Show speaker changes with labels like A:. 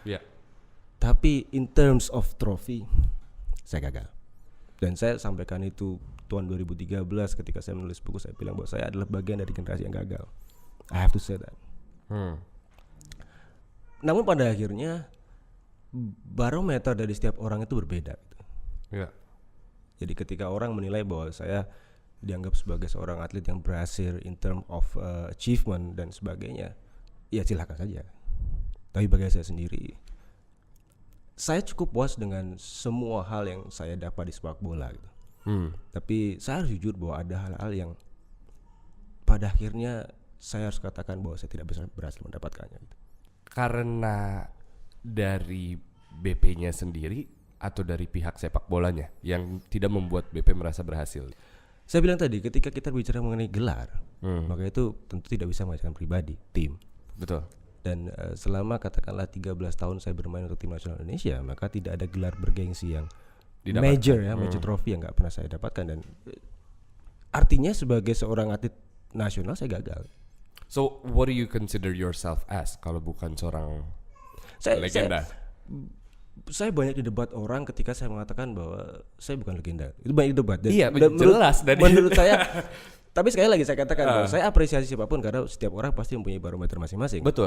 A: Ya.
B: Tapi in terms of trophy, saya gagal. Dan saya sampaikan itu tahun 2013 ketika saya menulis buku, saya bilang bahwa saya adalah bagian dari generasi yang gagal. I have to say that. Namun pada akhirnya barometer dari setiap orang itu berbeda.
A: Ya.
B: Jadi ketika orang menilai bahwa saya dianggap sebagai seorang atlet yang berhasil in term of achievement dan sebagainya, ya silakan saja. Tapi bagi saya sendiri, saya cukup puas dengan semua hal yang saya dapat di sepak bola gitu. Tapi saya harus jujur bahwa ada hal-hal yang pada akhirnya saya harus katakan bahwa saya tidak bisa berhasil mendapatkannya gitu.
A: Karena dari BP-nya sendiri atau dari pihak sepak bolanya yang tidak membuat BP merasa berhasil?
B: Saya bilang tadi, ketika kita bicara mengenai gelar, maka itu tentu tidak bisa mengajarkan pribadi, tim.
A: Betul.
B: Dan selama katakanlah 13 tahun saya bermain untuk tim nasional Indonesia, maka tidak ada gelar bergengsi yang major trophy yang nggak pernah saya dapatkan. Dan artinya sebagai seorang atlet nasional saya gagal.
A: So what do you consider yourself as kalau bukan seorang legenda?
B: Saya banyak didebat orang ketika saya mengatakan bahwa saya bukan legenda. Itu banyak debat.
A: Iya, jelas dari
B: menurut saya. Tapi sekali lagi saya katakan bahwa saya apresiasi siapapun karena setiap orang pasti mempunyai barometer masing-masing.
A: Betul.